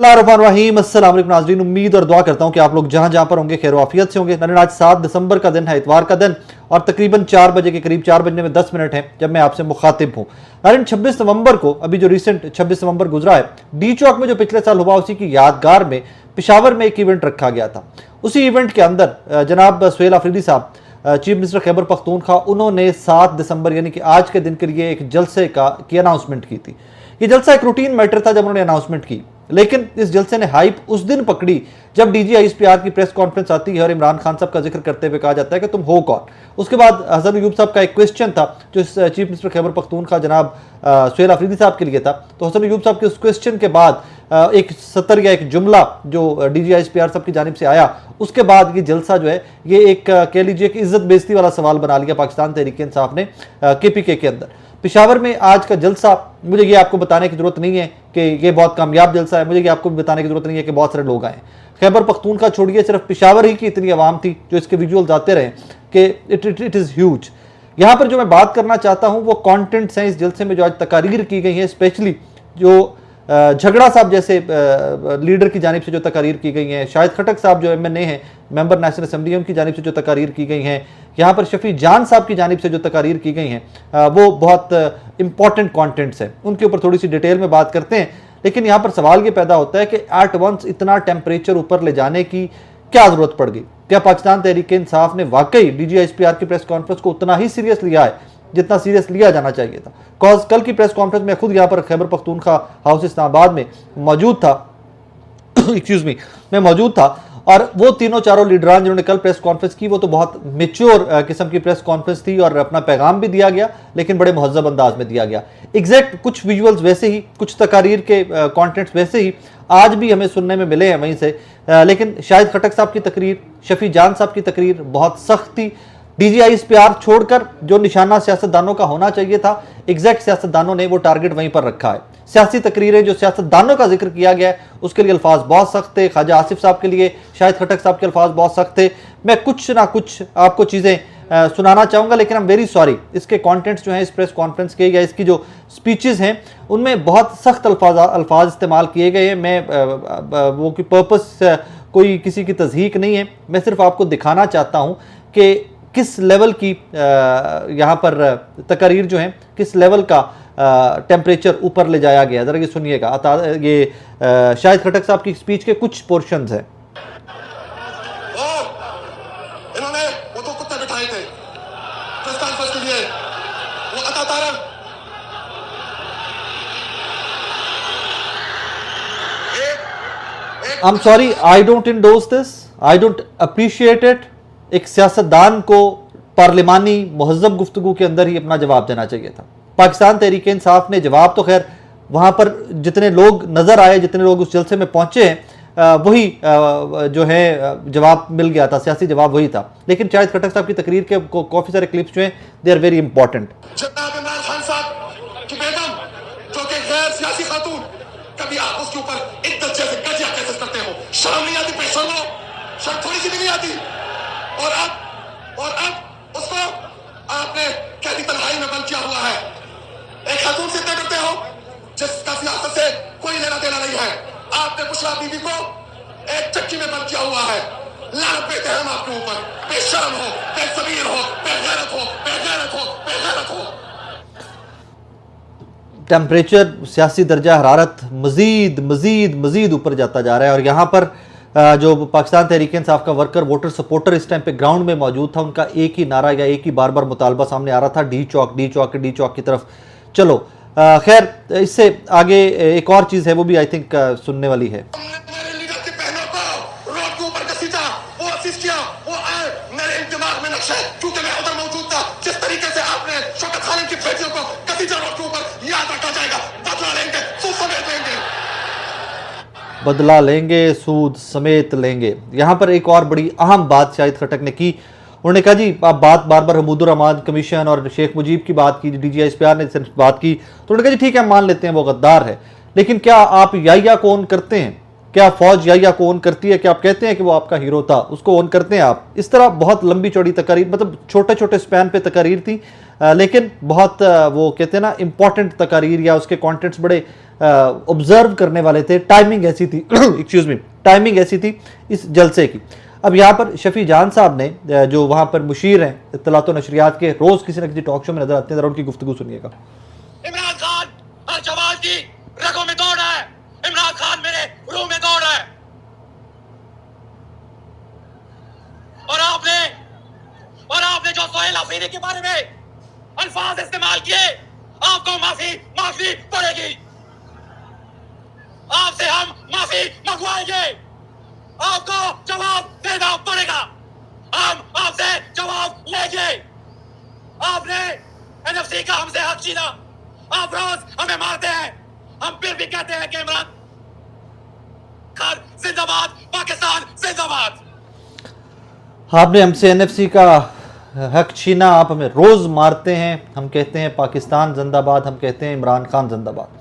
रहीम अस्सलाम वालेकुम नाज़रीन, उम्मीद और दुआ करता हूं कि आप लोग जहां जहां पर होंगे खैर वाफियत से होंगे। नाज़रीन, आज 7 दिसंबर का दिन है, इतवार का दिन, और तकरीबन 4 बजे के करीब 4 बजने में 10 मिनट हैं जब मैं आपसे मुखातिब हूं। नाज़रीन, 26 नवंबर को, अभी जो रिसेंट 26 नवंबर गुजरा है, डी चौक में जो पिछले साल हुआ उसी की यादगार में पेशावर में एक इवेंट रखा गया था। उसी इवेंट के अंदर जनाब सुहेल आफरीदी साहब, चीफ मिनिस्टर खैबर पख्तूनख्वा, उन्होंने 7 दिसंबर यानी कि आज के दिन के लिए एक जलसे की अनाउंसमेंट की थी। ये जलसा एक रूटीन मैटर था जब उन्होंने अनाउंसमेंट की, लेकिन इस जलसे ने हाइप उस दिन पकड़ी जब DGISPR की प्रेस कॉन्फ्रेंस आती है और इमरान खान साहब का जिक्र करते हुए कहा जाता है कि तुम हो कौन। उसके बाद हसन अयूब साहब का एक क्वेश्चन था जो चीफ मिनिस्टर खैबर पख्तूनख्वा जनाब सुहेल आफरीदी साहब के लिए था। तो हसन अयूब साहब के उस क्वेश्चन के बाद एक सतर या एक जुमला जो DGISPR साहब की जानिब से आया, उसके बाद ये जलसा जो है ये एक कह लीजिए कि इज्जत बेइज्जती वाला सवाल बना लिया पाकिस्तान तहरीक इंसाफ ने KPK के अंदर। पेशावर में आज का जलसा, मुझे ये आपको बताने की जरूरत नहीं है कि ये बहुत कामयाब जलसा है, मुझे ये आपको बताने की जरूरत नहीं है कि बहुत सारे लोग आए। खैबर पख्तूनख्वा छोड़िए, सिर्फ पेशावर ही की इतनी आवाम थी जो इसके विजुअल्स आते रहे कि इट इज़ ह्यूज। यहाँ पर जो मैं बात करना चाहता हूँ वो कॉन्टेंट्स हैं इस जलसे में जो आज तकारीर की गई हैं, स्पेशली जो झगड़ा साहब जैसे लीडर की जानिब से जो तकारीर की गई हैं, शाहिद खटक साहब जो MNA हैं, मेंबर नेशनल असेंबली, उनकी जानिब से जो तकारीर की गई हैं, यहाँ पर शफी जान साहब की जानिब से जो तकारीर की गई हैं, वो बहुत इंपॉर्टेंट कॉन्टेंट्स हैं। उनके ऊपर थोड़ी सी डिटेल में बात करते हैं। लेकिन यहाँ पर सवाल ये पैदा होता है कि एट वंस इतना टेम्परेचर ऊपर ले जाने की क्या जरूरत पड़ गई? क्या पाकिस्तान तहरीक इंसाफ ने वाकई DGISPR की प्रेस कॉन्फ्रेंस को उतना ही सीरियस लिया है जितना सीरियस लिया जाना चाहिए था? कॉज कल की प्रेस कॉन्फ्रेंस में खुद यहाँ पर खैबर पख्तूनख्वा हाउस इस्लामाबाद में मौजूद था एक्सक्यूज मी, मैं मौजूद था, और वो तीनों चारों लीडरान जिन्होंने कल प्रेस कॉन्फ्रेंस की वो तो बहुत मेच्योर किस्म की प्रेस कॉन्फ्रेंस थी और अपना पैगाम भी दिया गया, लेकिन बड़े महज़ब अंदाज में दिया गया। एग्जैक्ट कुछ विजुअल्स वैसे ही, कुछ तकारीर के कॉन्टेंट्स वैसे ही आज भी हमें सुनने में मिले हैं वहीं से। लेकिन शाहिद खटक साहब की तकरीर, शफी जान साहब की तकरीर बहुत सख्त थी। DGISPR छोड़कर जो निशाना सियासतदानों का होना चाहिए था, एग्जैक्ट सियासतदानों ने वो टारगेट वहीं पर रखा है। सियासी तकरीरें जो सियासतदानों का जिक्र किया गया है उसके लिए अल्फाज बहुत सख्त थे। ख्वाजा आसिफ साहब के लिए शाहिद खटक साहब के अल्फाज बहुत सख्त थे। मैं कुछ ना कुछ आपको चीज़ें सुनाना चाहूँगा, लेकिन आई एम वेरी सॉरी, इसके कॉन्टेंट्स जो हैं इस प्रेस कॉन्फ्रेंस के या इसकी जो स्पीचेस हैं उनमें बहुत सख्त अल्फाज इस्तेमाल किए गए हैं। मैं वो की पर्पस कोई किसी की तज़हीक नहीं है, मैं सिर्फ आपको दिखाना चाहता हूँ कि किस लेवल की यहाँ पर तकरीर जो है, किस लेवल का टेम्परेचर ऊपर ले जाया गया। ज़रा ये सुनिएगा, ये शाहिद खटक साहब की स्पीच के कुछ पोर्शंस हैं। इन्होंने वो दो कुत्ते बिठाए थे प्रेस कॉन्फ्रेंस के लिए, वो अता तारा I am sorry, I don't endorse this, I don't appreciate it. एक सियासतदान को पार्लिमानी महज़ब गुफ्तगू के अंदर ही अपना जवाब देना चाहिए था। पाकिस्तान तहरीक इंसाफ ने जवाब तो खैर वहाँ पर जितने लोग नज़र आए, जितने लोग उस जलसे में पहुँचे हैं, वही जो है जवाब मिल गया था, सियासी जवाब वही था। लेकिन शाहिद खटक साहब की तकरीर के काफ़ी सारे क्लिप्स जो हैं दे आर वेरी इंपॉर्टेंट। जनाब इमरान खान साहब की बेगम जो कि गैर सियासी खातून, कभी आप उसके ऊपर इद्दत जैसे कजिया कैसे करते हो? शर्म नहीं आती? पेशर लो, शर्म थोड़ी सी भी नहीं आती। और अब उसको आपने कैदी तन्हाई में बंद किया हुआ है। एक खातून से इतना करते हो जिसका सियासत से कोई लेना देना नहीं है। आपने बुशरा बीबी को एक चक्की में बंद किया हुआ है। लानत पेश है हम आपके ऊपर। बेशर्म हो, बेज़मीर हो, बेगैरत हो, बेगैरत हो, बेगैरत हो। टेम्परेचर, सियासी दर्जा हरारत मजीद मजीद मजीद ऊपर जाता जा रहा है। और यहाँ पर जो पाकिस्तान तहरीक इंसाफ का वर्कर वोटर सपोर्टर इस टाइम पे ग्राउंड में मौजूद था, उनका एक ही नारा या एक ही बार बार मुतालबा सामने आ रहा था, डी चौक की तरफ चलो। खैर, इससे आगे एक और चीज़ है, वो भी आई थिंक सुनने वाली है। मेरे लीडर की बहनों को रोड के ऊपर घसीटा, वो असिस्ट किया, वो आए, मेरे दिमाग में नक्शा है क्योंकि मैं उधर मौजूद था। जिस तरीके से आपने शौकत खान की बेटियों को घसीटा रोड के ऊपर, याद रखा जाएगा। बदला लेंगे, सूद समेत लेंगे, बदला लेंगे, सूद समेत लेंगे। यहाँ पर एक और बड़ी अहम बात शाहिद खटक ने की। उन्होंने कहा जी आप बार बार हमूदुर रहमान कमीशन और शेख मुजीब की बात की, DGISPR ने सिर्फ बात की, तो उन्होंने कहा जी ठीक है मान लेते हैं वो गद्दार है, लेकिन क्या आप याया को ओन करते हैं? क्या फौज याया को ओन करती है? क्या आप कहते हैं कि वो आपका हीरो था, उसको ओन करते हैं आप? इस तरह बहुत लंबी चौड़ी तकारीर, मतलब छोटे छोटे स्पैन पे तकारीर थी, लेकिन बहुत वो कहते हैं ना इंपॉर्टेंट तकारीर, या उसके कॉन्टेंट्स बड़े ऑब्जर्व करने वाले थे। टाइमिंग ऐसी थी एक्सक्यूज मी, टाइमिंग ऐसी थी इस जलसे की। अब यहाँ पर शफी जान साहब ने जो वहाँ पर मुशीर हैं इत्तलात व नशरियात के, रोज़ किसी न किसी टॉक शो में नजर आते हैं, ज़रा उनकी गुफ्तगू सुनिएगा। इमरान खान हर जवान की रगों में दौड़ रहा है, इमरान खान मेरे रूह में दौड़ रहा है। और आपने जो सोहेल अफरीदी के बारे में अल्फाज इस्तेमाल किए, आपको माफी पड़ेगी। आपसे हम माफी मंगवाएंगे, आपको जवाब देना पड़ेगा, हम आपसे जवाब लेंगे। आपने एनएफसी का हमसे हक छीना, आप रोज हमें मारते हैं, हम फिर भी कहते हैं कि इमरान खान जिंदाबाद, पाकिस्तान जिंदाबाद। आपने हमसे एनएफसी का हक छीना, आप हमें रोज़ मारते हैं, हम कहते हैं पाकिस्तान जिंदाबाद, हम कहते हैं इमरान खान जिंदाबाद।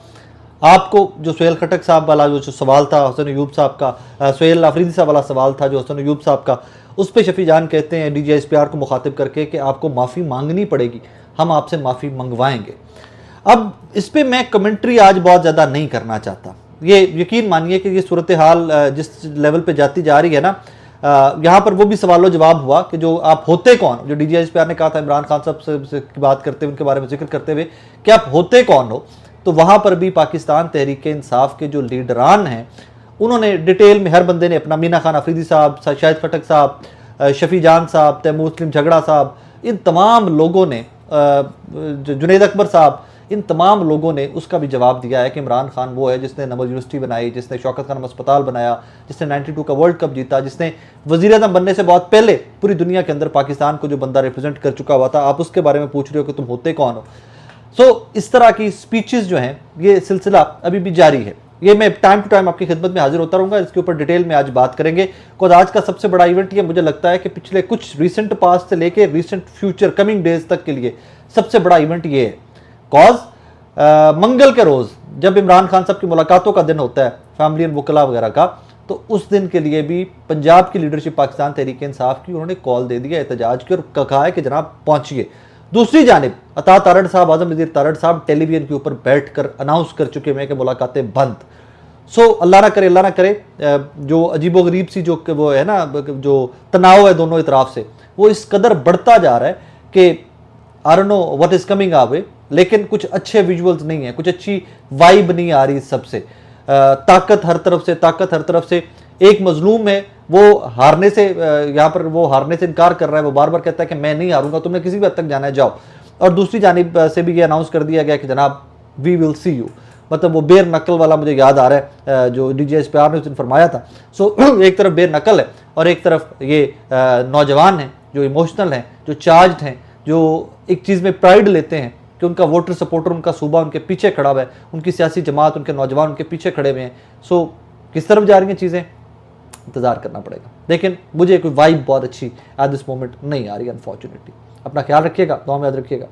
आपको जो सुहेल खटक साहब वाला जो सवाल था हसन अयूब साहब का, सुहेल अफरीदी साहब वाला सवाल था जो हसन अयूब साहब का, उस पर शफी जान कहते हैं DGSPR को मुखातिब करके कि आपको माफ़ी मांगनी पड़ेगी, हम आपसे माफ़ी मंगवाएंगे। अब इस पर मैं कमेंट्री आज बहुत ज़्यादा नहीं करना चाहता। ये यकीन मानिए कि ये सूरत हाल जिस लेवल पे जाती जा रही है ना, यहाँ पर वो भी सवालों जवाब हुआ कि जो आप होते कौन, जो DGSPR ने कहा था इमरान खान साहब से बात करते हुए, उनके बारे में जिक्र करते हुए कि आप होते कौन हो, तो वहाँ पर भी पाकिस्तान तहरीक इंसाफ के जो लीडरान हैं उन्होंने डिटेल में, हर बंदे ने अपना, मीना खान अफरीदी साहब, शाहिद खटक साहब, शफी जान साहब, तैमूर मुस्लिम झगड़ा साहब, इन तमाम लोगों ने, जुनैद अकबर साहब, इन तमाम लोगों ने उसका भी जवाब दिया है कि इमरान खान वो है जिसने नमल यूनिवर्सिटी बनाई, जिसने शौकत खानम अस्पताल बनाया, जिसने 92 का वर्ल्ड कप जीता, जिसने वज़ीर आज़म बनने से बहुत पहले पूरी दुनिया के अंदर पाकिस्तान को जो बंदा रिप्रेजेंट कर चुका हुआ था। आप उसके बारे में पूछ रहे हो कि तुम होते कौन हो। इस तरह की स्पीचेस जो हैं, ये सिलसिला अभी भी जारी है। ये मैं टाइम टू टाइम आपकी खिदमत में हाजिर होता रहूँगा, इसके ऊपर डिटेल में आज बात करेंगे। खुद आज का सबसे बड़ा इवेंट ये मुझे लगता है कि पिछले कुछ रिसेंट पास्ट से लेके रिसेंट फ्यूचर कमिंग डेज तक के लिए सबसे बड़ा इवेंट ये है। कॉज मंगल के रोज़ जब इमरान खान साहब की मुलाकातों का दिन होता है, फैमिली एंड वकला वगैरह का, तो उस दिन के लिए भी पंजाब की लीडरशिप पाकिस्तान तहरीक इंसाफ की, उन्होंने कॉल दे दिया एहतजाज की और कहा है कि जनाब पहुँचिए। दूसरी जानिब अता तारड़ साहब, आजम वज़ीर तारड़ साहब टेलीविजन के ऊपर बैठ कर अनाउंस कर चुके हैं कि मुलाकातें बंद। अल्लाह ना करे जो अजीबो गरीब सी जो वो है ना, जो तनाव है दोनों इतराफ से, वो इस कदर बढ़ता जा रहा है कि I don't know what is coming our way, लेकिन कुछ अच्छे विजुअल्स नहीं है, कुछ अच्छी वाइब नहीं आ रही सबसे। ताकत हर तरफ से। एक मजलूम है, वो हारने से, यहाँ पर वो हारने से इनकार कर रहा है, वो बार बार कहता है कि मैं नहीं हारूंगा, तुमने किसी भी हद तक जाना है जाओ। और दूसरी जानिब से भी ये अनाउंस कर दिया गया कि जनाब वी विल सी यू, मतलब वो बेर नकल वाला मुझे याद आ रहा है जो DGSPR ने उस दिन फरमाया था। एक तरफ बेर नकल है और एक तरफ ये नौजवान हैं जो इमोशनल हैं, जो चार्ज्ड हैं, जो एक चीज़ में प्राइड लेते हैं कि उनका वोटर सपोर्टर, उनका सूबा उनके पीछे खड़ा हुआ है, उनकी सियासी जमात, उनके नौजवान उनके पीछे खड़े हुए हैं। किस तरफ जा रही हैं चीज़ें, इंतज़ार करना पड़ेगा। लेकिन मुझे कोई वाइब बहुत अच्छी एट दिस मोमेंट नहीं आ रही, अनफॉर्चुनेटली। अपना ख्याल रखिएगा, दुआ में याद रखिएगा।